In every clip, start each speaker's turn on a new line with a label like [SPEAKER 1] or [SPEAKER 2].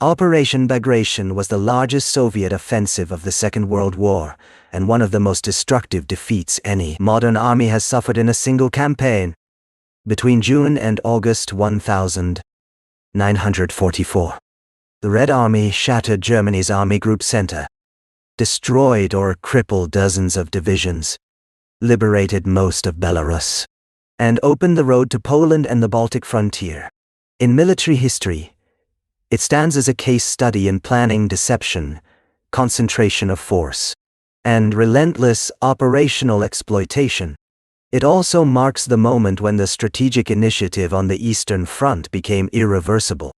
[SPEAKER 1] Operation Bagration was the largest Soviet offensive of the Second World War, and one of the most destructive defeats any modern army has suffered in a single campaign. Between June and August 1944, the Red Army shattered Germany's Army Group Center, destroyed or crippled dozens of divisions, liberated most of Belarus, and opened the road to Poland and the Baltic frontier. In military history, it stands as a case study in planning, deception, concentration of force, and relentless operational exploitation. It also marks the moment when the strategic initiative on the Eastern Front became irreversible.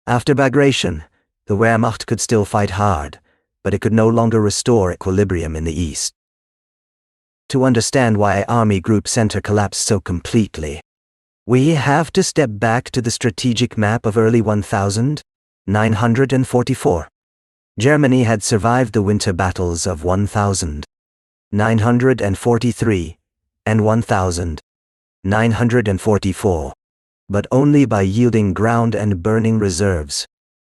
[SPEAKER 1] After Bagration, the Wehrmacht could still fight hard, but it could no longer restore equilibrium in the East. To understand why Army Group Center collapsed so completely, we have to step back to the strategic map of early 1944. Germany had survived the winter battles of 1943 and 1944, but only by yielding ground and burning reserves.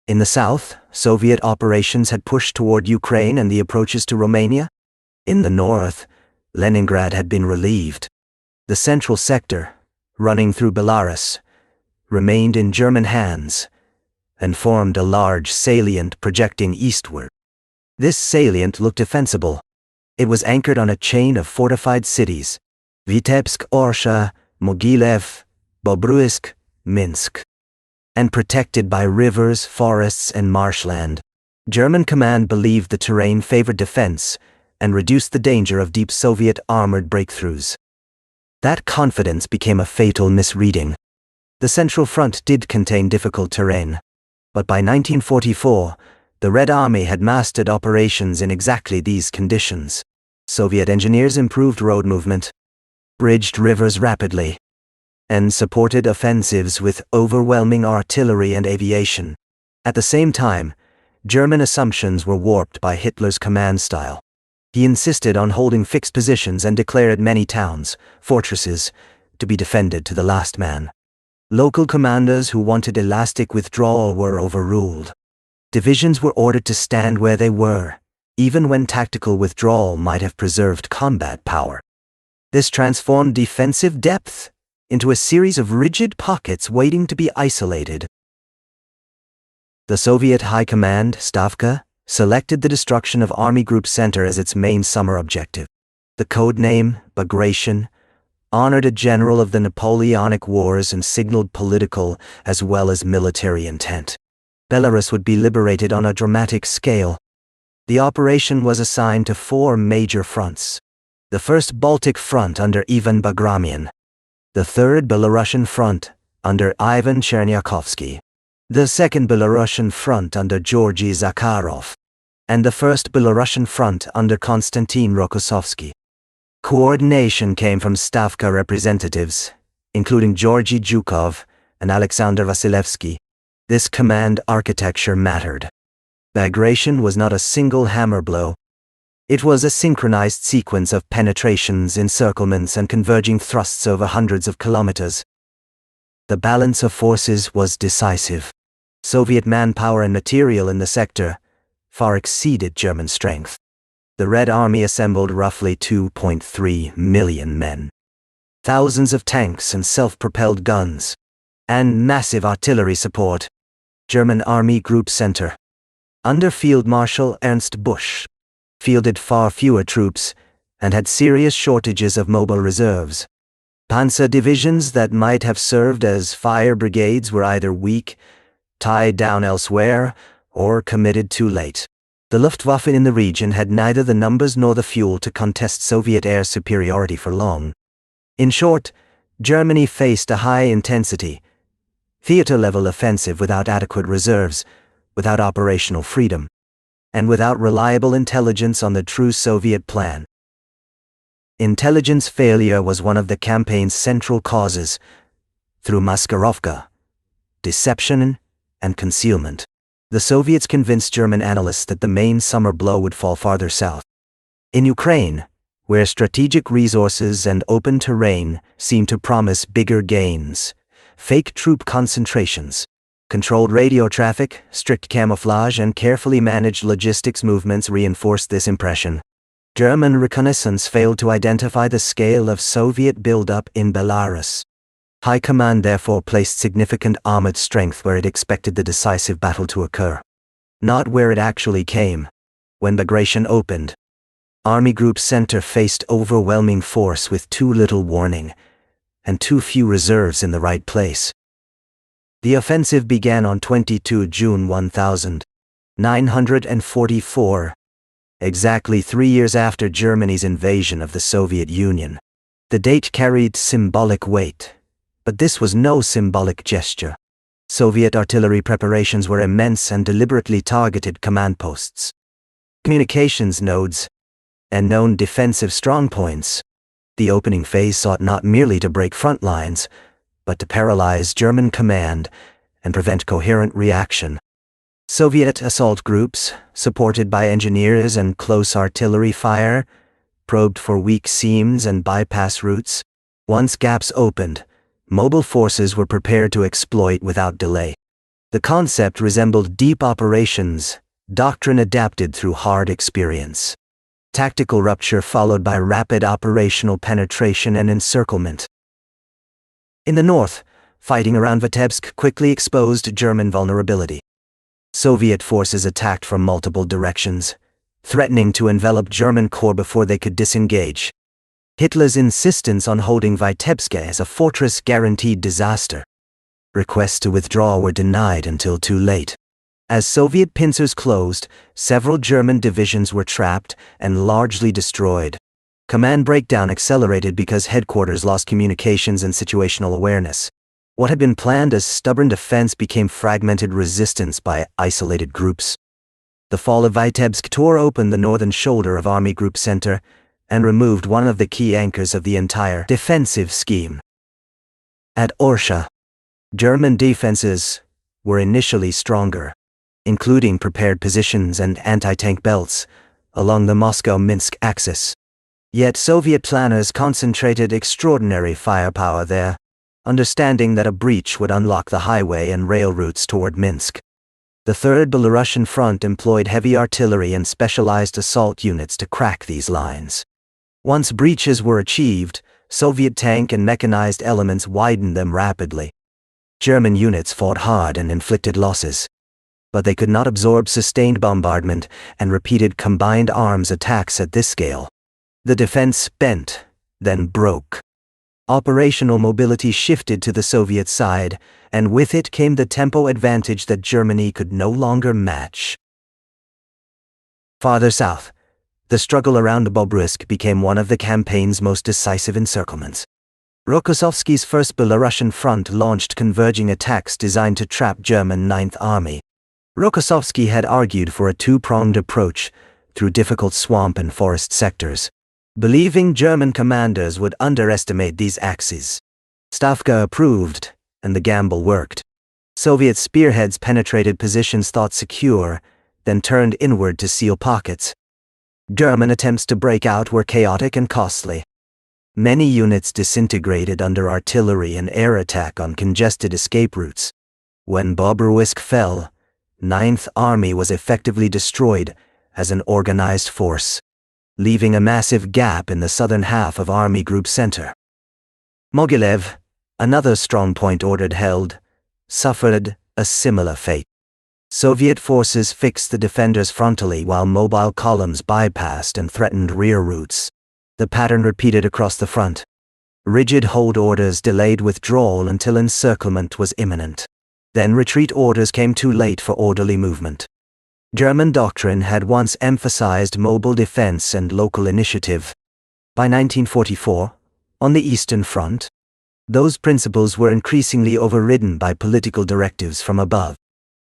[SPEAKER 1] In the south, Soviet operations had pushed toward Ukraine and the approaches to Romania. In the north, Leningrad had been relieved. The central sector, running through Belarus, remained in German hands and formed a large salient projecting eastward. This salient looked defensible. It was anchored on a chain of fortified cities: Vitebsk, Orsha, Mogilev, Bobruisk, Minsk, and protected by rivers, forests, and marshland. German command believed the terrain favored defense and reduced the danger of deep Soviet armored breakthroughs. That confidence became a fatal misreading. The Central Front did contain difficult terrain, but by 1944, the Red Army had mastered operations in exactly these conditions. Soviet engineers improved road movement, bridged rivers rapidly, and supported offensives with overwhelming artillery and aviation. At the same time, German assumptions were warped by Hitler's command style. He insisted on holding fixed positions and declared many towns, fortresses, to be defended to the last man. Local commanders who wanted elastic withdrawal were overruled. Divisions were ordered to stand where they were, even when tactical withdrawal might have preserved combat power. This transformed defensive depth into a series of rigid pockets waiting to be isolated. The Soviet High Command, Stavka, selected the destruction of Army Group Center as its main summer objective. The code name, Bagration, honored a general of the Napoleonic Wars and signaled political as well as military intent. Belarus would be liberated on a dramatic scale. The operation was assigned to 4 major fronts: the First Baltic Front under Ivan Bagration, the Third Belarusian Front under Ivan Chernyakhovsky, the Second Belarusian Front under Georgy Zakharov, and the First Belarusian Front under Konstantin Rokossovsky. Coordination came from Stavka representatives, including Georgy Zhukov and Alexander Vasilevsky. This command architecture mattered. Bagration was not a single hammer blow. It was a synchronized sequence of penetrations, encirclements, and converging thrusts over hundreds of kilometers. The balance of forces was decisive. Soviet manpower and material in the sector far exceeded German strength. The Red Army assembled roughly 2.3 million men, thousands of tanks and self-propelled guns, and massive artillery support. German Army Group Center, under Field Marshal Ernst Busch, fielded far fewer troops and had serious shortages of mobile reserves. Panzer divisions that might have served as fire brigades were either weak, tied down elsewhere, or committed too late. The Luftwaffe in the region had neither the numbers nor the fuel to contest Soviet air superiority for long. In short, Germany faced a high-intensity, theater-level offensive without adequate reserves, without operational freedom, and without reliable intelligence on the true Soviet plan. Intelligence failure was one of the campaign's central causes, through maskirovka, deception, and concealment. The Soviets convinced German analysts that the main summer blow would fall farther south. In Ukraine, where strategic resources and open terrain seemed to promise bigger gains, fake troop concentrations Controlled radio traffic, strict camouflage, and carefully managed logistics movements reinforced this impression. German reconnaissance failed to identify the scale of Soviet buildup in Belarus. High Command therefore placed significant armored strength where it expected the decisive battle to occur, not where it actually came. When Bagration opened, Army Group Center faced overwhelming force with too little warning and too few reserves in the right place. The offensive began on 22 June 1944, exactly 3 years after Germany's invasion of the Soviet Union. The date carried symbolic weight, but this was no symbolic gesture. Soviet artillery preparations were immense and deliberately targeted command posts, communications nodes, and known defensive strongpoints. The opening phase sought not merely to break front lines, but to paralyze German command and prevent coherent reaction. Soviet assault groups, supported by engineers and close artillery fire, probed for weak seams and bypass routes. Once gaps opened, mobile forces were prepared to exploit without delay. The concept resembled deep operations, doctrine adapted through hard experience. Tactical rupture followed by rapid operational penetration and encirclement. In the north, fighting around Vitebsk quickly exposed German vulnerability. Soviet forces attacked from multiple directions, threatening to envelop German corps before they could disengage. Hitler's insistence on holding Vitebsk as a fortress guaranteed disaster. Requests to withdraw were denied until too late. As Soviet pincers closed, several German divisions were trapped and largely destroyed. Command breakdown accelerated because headquarters lost communications and situational awareness. What had been planned as stubborn defense became fragmented resistance by isolated groups. The fall of Vitebsk tore open the northern shoulder of Army Group Center and removed one of the key anchors of the entire defensive scheme. At Orsha, German defenses were initially stronger, including prepared positions and anti-tank belts along the Moscow-Minsk axis. Yet Soviet planners concentrated extraordinary firepower there, understanding that a breach would unlock the highway and rail routes toward Minsk. The Third Belarusian Front employed heavy artillery and specialized assault units to crack these lines. Once breaches were achieved, Soviet tank and mechanized elements widened them rapidly. German units fought hard and inflicted losses, but they could not absorb sustained bombardment and repeated combined arms attacks at this scale. The defense bent, then broke. Operational mobility shifted to the Soviet side, and with it came the tempo advantage that Germany could no longer match. Farther south, the struggle around Bobruisk became one of the campaign's most decisive encirclements. Rokossovsky's First Belarusian Front launched converging attacks designed to trap German Ninth Army. Rokossovsky had argued for a two-pronged approach through difficult swamp and forest sectors, believing German commanders would underestimate these axes. Stavka approved, and the gamble worked. Soviet spearheads penetrated positions thought secure, then turned inward to seal pockets. German attempts to break out were chaotic and costly. Many units disintegrated under artillery and air attack on congested escape routes. When Bobruisk fell, Ninth Army was effectively destroyed as an organized force, leaving a massive gap in the southern half of Army Group Center. Mogilev, another strongpoint ordered held, suffered a similar fate. Soviet forces fixed the defenders frontally while mobile columns bypassed and threatened rear routes. The pattern repeated across the front. Rigid hold orders delayed withdrawal until encirclement was imminent. Then retreat orders came too late for orderly movement. German doctrine had once emphasized mobile defense and local initiative. By 1944, on the Eastern Front, those principles were increasingly overridden by political directives from above.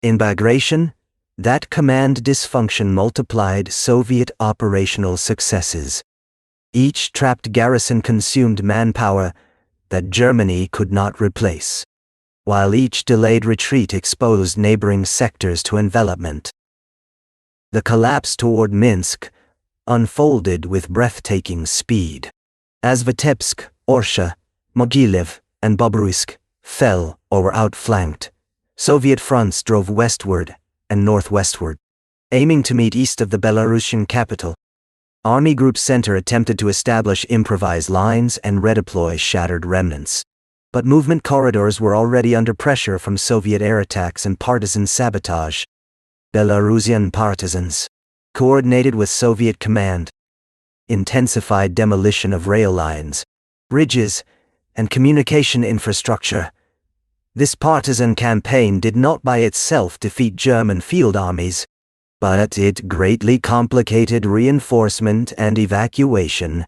[SPEAKER 1] In Bagration, that command dysfunction multiplied Soviet operational successes. Each trapped garrison consumed manpower that Germany could not replace, while each delayed retreat exposed neighboring sectors to envelopment. The collapse toward Minsk unfolded with breathtaking speed. As Vitebsk, Orsha, Mogilev, and Bobruisk fell or were outflanked, Soviet fronts drove westward and northwestward, aiming to meet east of the Belarusian capital. Army Group Center attempted to establish improvised lines and redeploy shattered remnants. But movement corridors were already under pressure from Soviet air attacks and partisan sabotage. Belarusian partisans, coordinated with Soviet command, intensified demolition of rail lines, bridges, and communication infrastructure. This partisan campaign did not by itself defeat German field armies, but it greatly complicated reinforcement and evacuation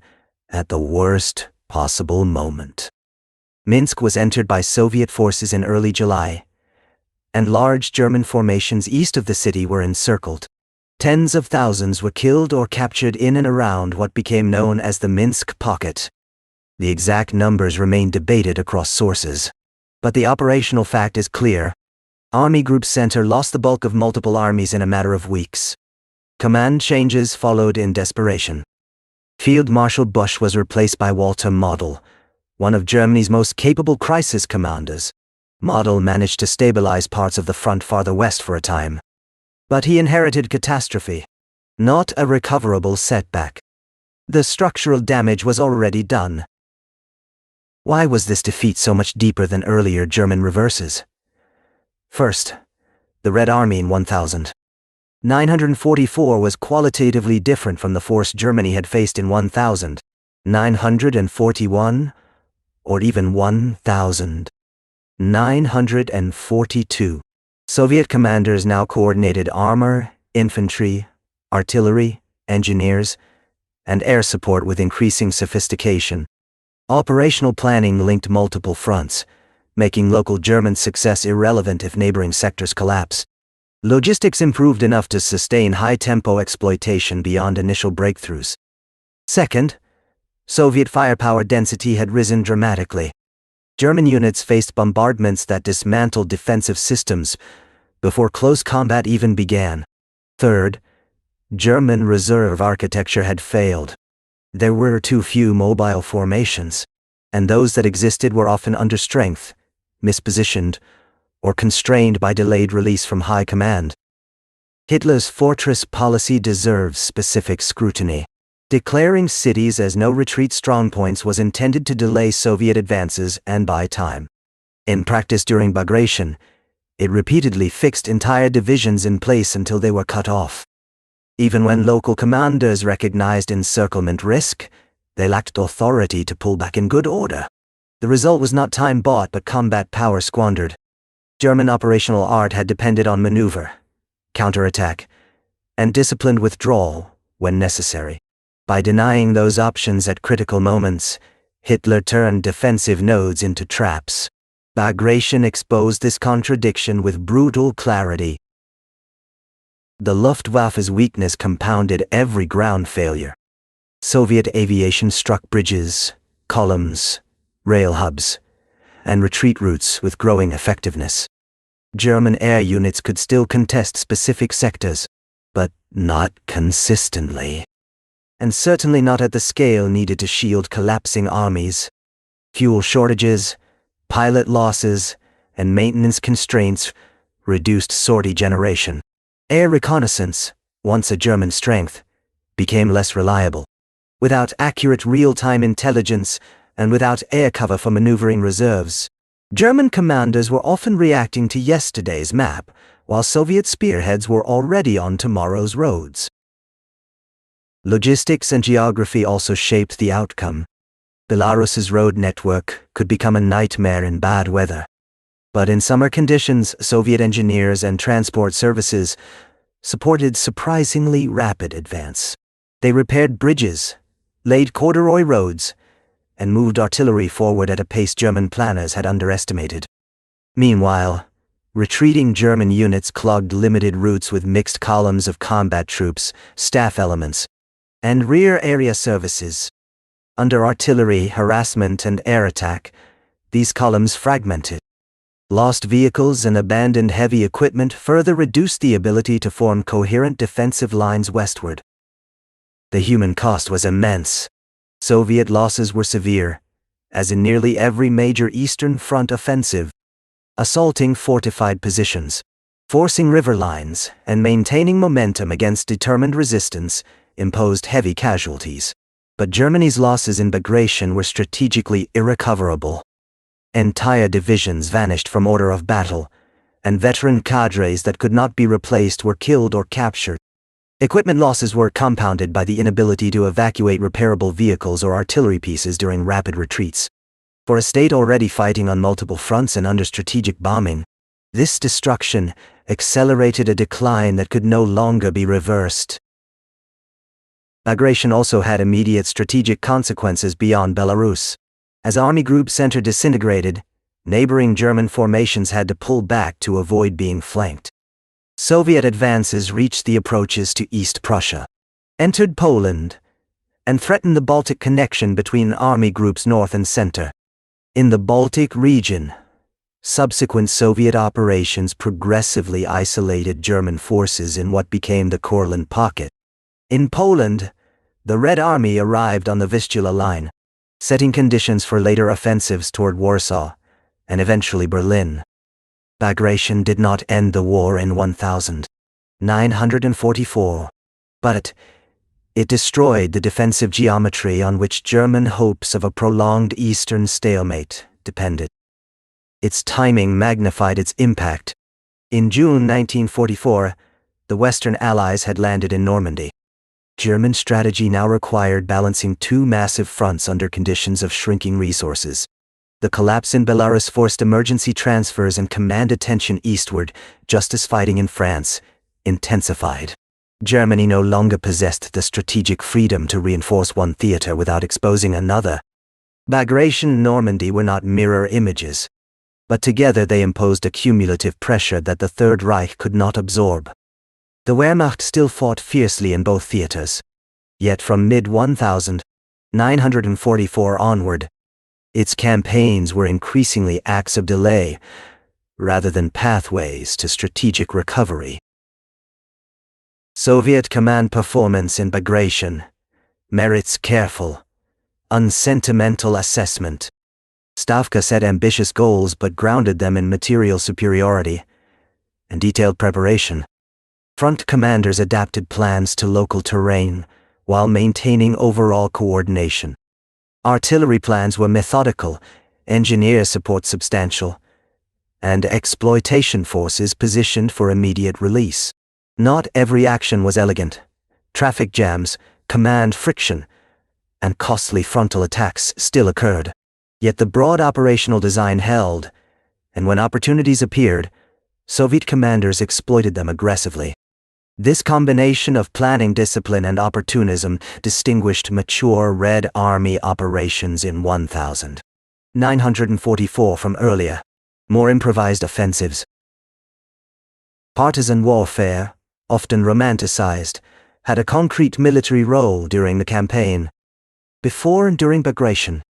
[SPEAKER 1] at the worst possible moment. Minsk was entered by Soviet forces in early July, and large German formations east of the city were encircled. Tens of thousands were killed or captured in and around what became known as the Minsk Pocket. The exact numbers remain debated across sources, but the operational fact is clear. Army Group Center lost the bulk of multiple armies in a matter of weeks. Command changes followed in desperation. Field Marshal Busch was replaced by Walter Model, one of Germany's most capable crisis commanders. Model managed to stabilize parts of the front farther west for a time. But he inherited catastrophe, not a recoverable setback. The structural damage was already done. Why was this defeat so much deeper than earlier German reverses? First, the Red Army in 1944 was qualitatively different from the force Germany had faced in 1941, or even 1942. Soviet commanders now coordinated armor, infantry, artillery, engineers, and air support with increasing sophistication. Operational planning linked multiple fronts, making local German success irrelevant if neighboring sectors collapse. Logistics improved enough to sustain high-tempo exploitation beyond initial breakthroughs. Second, Soviet firepower density had risen dramatically. German units faced bombardments that dismantled defensive systems before close combat even began. Third, German reserve architecture had failed. There were too few mobile formations, and those that existed were often under strength, mispositioned, or constrained by delayed release from high command. Hitler's fortress policy deserves specific scrutiny. Declaring cities as no-retreat strongpoints was intended to delay Soviet advances and buy time. In practice during Bagration, it repeatedly fixed entire divisions in place until they were cut off. Even when local commanders recognized encirclement risk, they lacked authority to pull back in good order. The result was not time bought but combat power squandered. German operational art had depended on maneuver, counterattack, and disciplined withdrawal when necessary. By denying those options at critical moments, Hitler turned defensive nodes into traps. Bagration exposed this contradiction with brutal clarity. The Luftwaffe's weakness compounded every ground failure. Soviet aviation struck bridges, columns, rail hubs, and retreat routes with growing effectiveness. German air units could still contest specific sectors, but not consistently. And certainly not at the scale needed to shield collapsing armies. Fuel shortages, pilot losses, and maintenance constraints reduced sortie generation. Air reconnaissance, once a German strength, became less reliable. Without accurate real-time intelligence and without air cover for maneuvering reserves, German commanders were often reacting to yesterday's map, while Soviet spearheads were already on tomorrow's roads. Logistics and geography also shaped the outcome. Belarus's road network could become a nightmare in bad weather. But in summer conditions, Soviet engineers and transport services supported surprisingly rapid advance. They repaired bridges, laid corduroy roads, and moved artillery forward at a pace German planners had underestimated. Meanwhile, retreating German units clogged limited routes with mixed columns of combat troops, staff elements, and rear area services. Under artillery, harassment, and air attack, these columns fragmented. Lost vehicles and abandoned heavy equipment further reduced the ability to form coherent defensive lines westward. The human cost was immense. Soviet losses were severe, as in nearly every major Eastern Front offensive. assaulting fortified positions, forcing river lines, and maintaining momentum against determined resistance imposed heavy casualties. But Germany's losses in Bagration were strategically irrecoverable. Entire divisions vanished from order of battle, and veteran cadres that could not be replaced were killed or captured. Equipment losses were compounded by the inability to evacuate repairable vehicles or artillery pieces during rapid retreats. For a state already fighting on multiple fronts and under strategic bombing, this destruction accelerated a decline that could no longer be reversed. Bagration also had immediate strategic consequences beyond Belarus. As army group center disintegrated, neighboring German formations had to pull back to avoid being flanked. Soviet advances reached the approaches to East Prussia, entered Poland, and threatened the Baltic connection between army groups north and center. In the Baltic region, subsequent Soviet operations progressively isolated German forces in what became the Courland Pocket. In Poland, the Red Army arrived on the Vistula Line, setting conditions for later offensives toward Warsaw, and eventually Berlin. Bagration did not end the war in 1944, but it destroyed the defensive geometry on which German hopes of a prolonged eastern stalemate depended. Its timing magnified its impact. In June 1944, the Western Allies had landed in Normandy. German strategy now required balancing two massive fronts under conditions of shrinking resources. The collapse in Belarus forced emergency transfers and command attention eastward, just as fighting in France intensified. Germany no longer possessed the strategic freedom to reinforce one theater without exposing another. Bagration and Normandy were not mirror images, but together they imposed a cumulative pressure that the Third Reich could not absorb. The Wehrmacht still fought fiercely in both theaters, yet from mid-1944 onward, its campaigns were increasingly acts of delay, rather than pathways to strategic recovery. Soviet command performance in Bagration merits careful, unsentimental assessment. Stavka set ambitious goals but grounded them in material superiority and detailed preparation. Front commanders adapted plans to local terrain while maintaining overall coordination. Artillery plans were methodical, engineer support substantial, and exploitation forces positioned for immediate release. Not every action was elegant. Traffic jams, command friction, and costly frontal attacks still occurred. Yet the broad operational design held, and when opportunities appeared, Soviet commanders exploited them aggressively. This combination of planning discipline and opportunism distinguished mature Red Army operations in 1944 from earlier, more improvised offensives. Partisan warfare, often romanticized, had a concrete military role during the campaign. Before and during Bagration,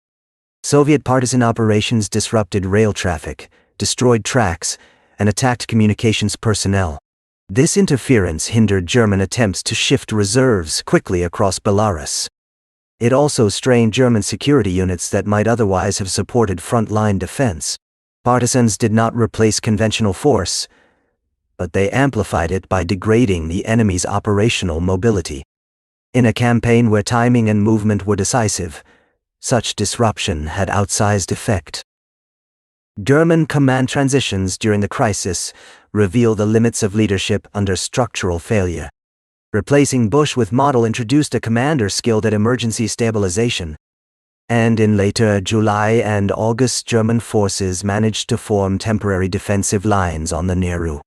[SPEAKER 1] Soviet partisan operations disrupted rail traffic, destroyed tracks, and attacked communications personnel. This interference hindered German attempts to shift reserves quickly across Belarus. It also strained German security units that might otherwise have supported front-line defense. Partisans did not replace conventional force, but they amplified it by degrading the enemy's operational mobility. In a campaign where timing and movement were decisive, such disruption had outsized effect. German command transitions during the crisis reveal the limits of leadership under structural failure. Replacing Bush with Model introduced a commander skilled at emergency stabilization. And in later July and August, German forces managed to form temporary defensive lines on the Neru,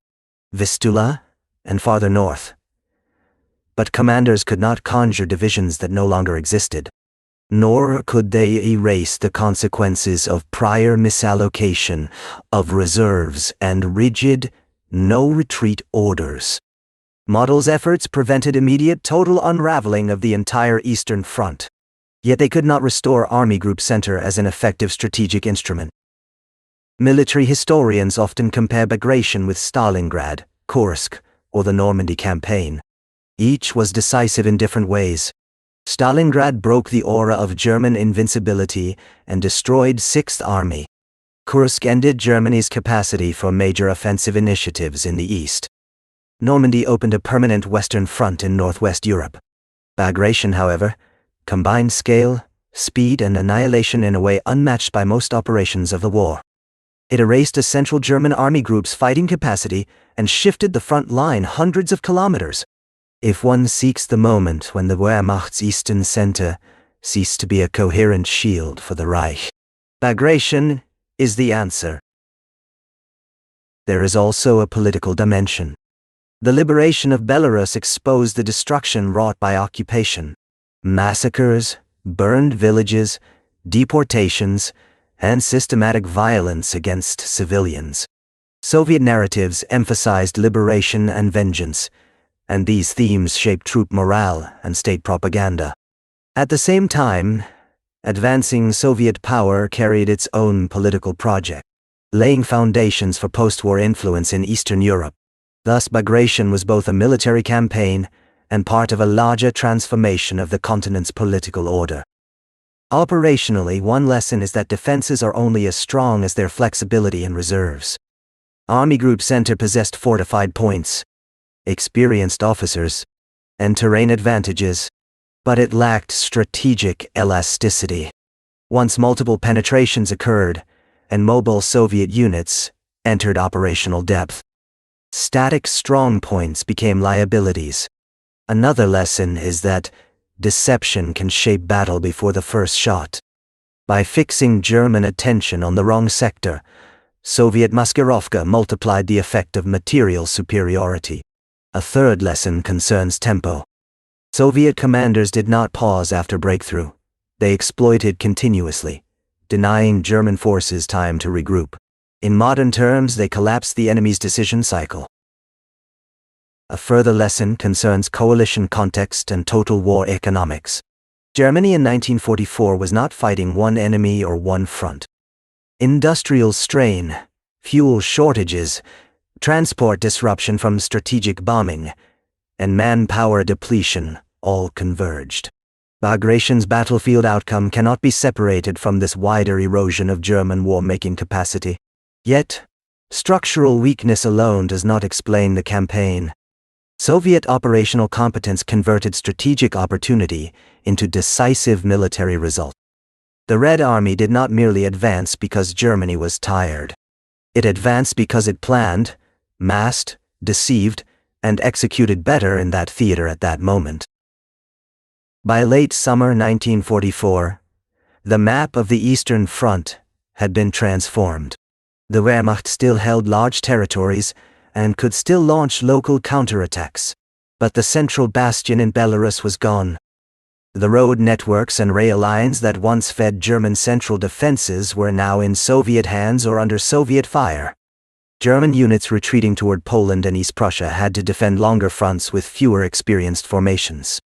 [SPEAKER 1] Vistula, and farther north. But commanders could not conjure divisions that no longer existed. Nor could they erase the consequences of prior misallocation of reserves and rigid, no-retreat orders. Model's efforts prevented immediate total unraveling of the entire Eastern Front. Yet they could not restore Army Group Center as an effective strategic instrument. Military historians often compare Bagration with Stalingrad, Kursk, or the Normandy campaign. Each was decisive in different ways. Stalingrad broke the aura of German invincibility and destroyed Sixth Army. Kursk ended Germany's capacity for major offensive initiatives in the east. Normandy opened a permanent Western front in northwest Europe. Bagration, however, combined scale, speed, and annihilation in a way unmatched by most operations of the war. It erased a central German army group's fighting capacity and shifted the front line hundreds of kilometers. If one seeks the moment when the Wehrmacht's eastern center ceased to be a coherent shield for the Reich, Bagration is the answer. There is also a political dimension. The liberation of Belarus exposed the destruction wrought by occupation. Massacres, burned villages, deportations, and systematic violence against civilians. Soviet narratives emphasized liberation and vengeance, and these themes shaped troop morale and state propaganda. At the same time, advancing Soviet power carried its own political project, laying foundations for post-war influence in Eastern Europe. Thus, Bagration was both a military campaign and part of a larger transformation of the continent's political order. Operationally, one lesson is that defenses are only as strong as their flexibility and reserves. Army Group Center possessed fortified points, experienced officers, and terrain advantages, but it lacked strategic elasticity. Once multiple penetrations occurred, and mobile Soviet units entered operational depth, static strong points became liabilities. Another lesson is that deception can shape battle before the first shot. By fixing German attention on the wrong sector, Soviet maskirovka multiplied the effect of material superiority. A third lesson concerns tempo. Soviet commanders did not pause after breakthrough. They exploited continuously, denying German forces time to regroup. In modern terms, they collapsed the enemy's decision cycle. A further lesson concerns coalition context and total war economics. Germany in 1944 was not fighting one enemy or one front. Industrial strain, fuel shortages, transport disruption from strategic bombing, and manpower depletion all converged. Bagration's battlefield outcome cannot be separated from this wider erosion of German war-making capacity. Yet, structural weakness alone does not explain the campaign. Soviet operational competence converted strategic opportunity into decisive military result. The Red Army did not merely advance because Germany was tired. It advanced because it planned, masked, deceived, and executed better in that theater at that moment. By late summer 1944, the map of the Eastern Front had been transformed. The Wehrmacht still held large territories and could still launch local counterattacks, but the central bastion in Belarus was gone. The road networks and rail lines that once fed German central defenses were now in Soviet hands or under Soviet fire. German units retreating toward Poland and East Prussia had to defend longer fronts with fewer experienced formations.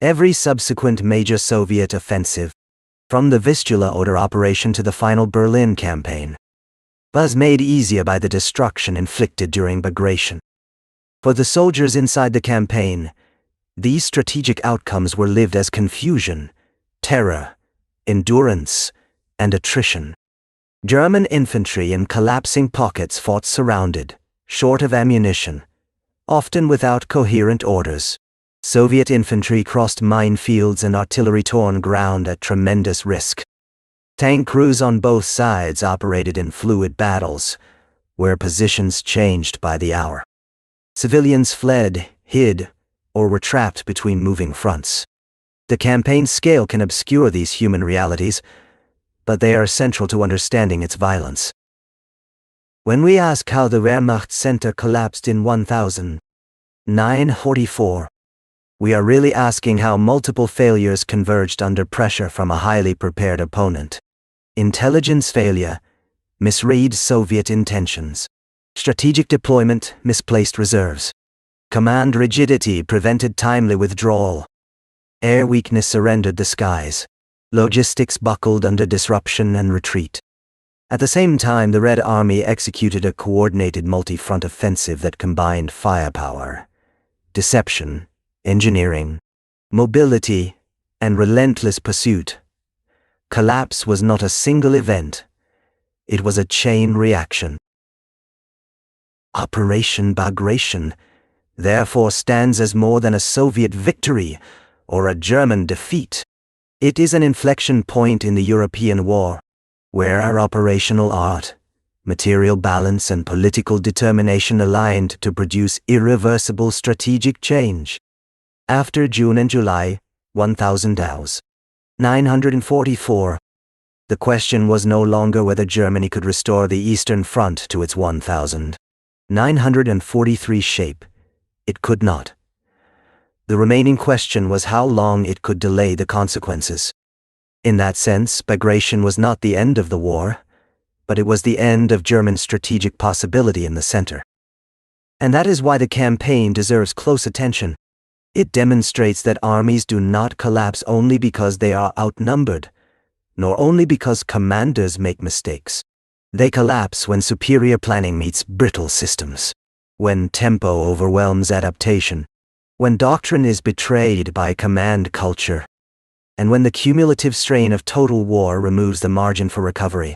[SPEAKER 1] Every subsequent major Soviet offensive, from the Vistula Oder operation to the final Berlin campaign, was made easier by the destruction inflicted during Bagration. For the soldiers inside the campaign, these strategic outcomes were lived as confusion, terror, endurance, and attrition. German infantry in collapsing pockets fought surrounded, short of ammunition, often without coherent orders. Soviet infantry crossed minefields and artillery-torn ground at tremendous risk. Tank crews on both sides operated in fluid battles, where positions changed by the hour. Civilians fled, hid, or were trapped between moving fronts. The campaign scale can obscure these human realities, but they are central to understanding its violence. When we ask how the Wehrmacht center collapsed in 1944, we are really asking how multiple failures converged under pressure from a highly prepared opponent. Intelligence failure, misread Soviet intentions. Strategic deployment, misplaced reserves. Command rigidity prevented timely withdrawal. Air weakness surrendered the skies. Logistics buckled under disruption and retreat. At the same time, the Red Army executed a coordinated multi-front offensive that combined firepower, deception, engineering, mobility, and relentless pursuit. Collapse was not a single event. It was a chain reaction. Operation Bagration therefore stands as more than a Soviet victory or a German defeat. It is an inflection point in the European war, where our operational art, material balance and political determination aligned to produce irreversible strategic change. After June and July, 1944, the question was no longer whether Germany could restore the Eastern Front to its 1943 shape. It could not. The remaining question was how long it could delay the consequences. In that sense, Bagration was not the end of the war, but it was the end of German strategic possibility in the center. And that is why the campaign deserves close attention. It demonstrates that armies do not collapse only because they are outnumbered, nor only because commanders make mistakes. They collapse when superior planning meets brittle systems, when tempo overwhelms adaptation, when doctrine is betrayed by command culture, and when the cumulative strain of total war removes the margin for recovery.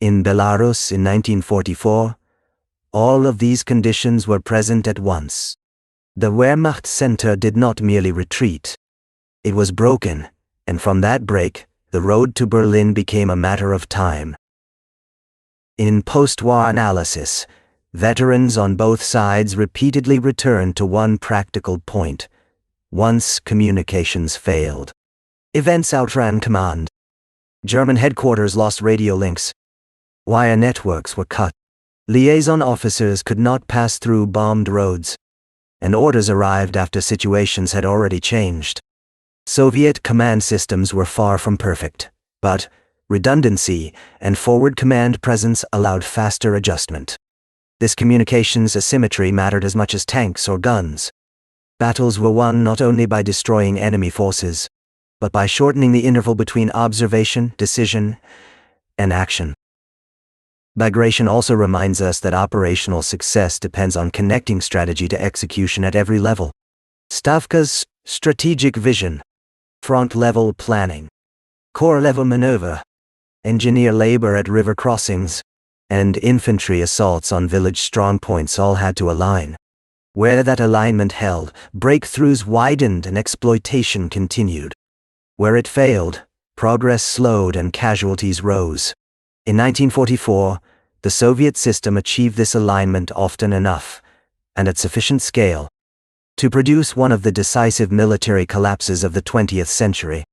[SPEAKER 1] In Belarus in 1944, all of these conditions were present at once. The Wehrmacht center did not merely retreat. It was broken, and from that break, the road to Berlin became a matter of time. In post-war analysis, veterans on both sides repeatedly returned to one practical point. Once communications failed, events outran command. German headquarters lost radio links. Wire networks were cut. Liaison officers could not pass through bombed roads. And orders arrived after situations had already changed. Soviet command systems were far from perfect, but redundancy and forward command presence allowed faster adjustment. This communications asymmetry mattered as much as tanks or guns. Battles were won not only by destroying enemy forces, but by shortening the interval between observation, decision, and action. Bagration also reminds us that operational success depends on connecting strategy to execution at every level. Stavka's strategic vision, front-level planning, corps-level maneuver, engineer labor at river crossings, and infantry assaults on village strongpoints all had to align. Where that alignment held, breakthroughs widened and exploitation continued. Where it failed, progress slowed and casualties rose. In 1944, the Soviet system achieved this alignment often enough, and at sufficient scale, to produce one of the decisive military collapses of the 20th century.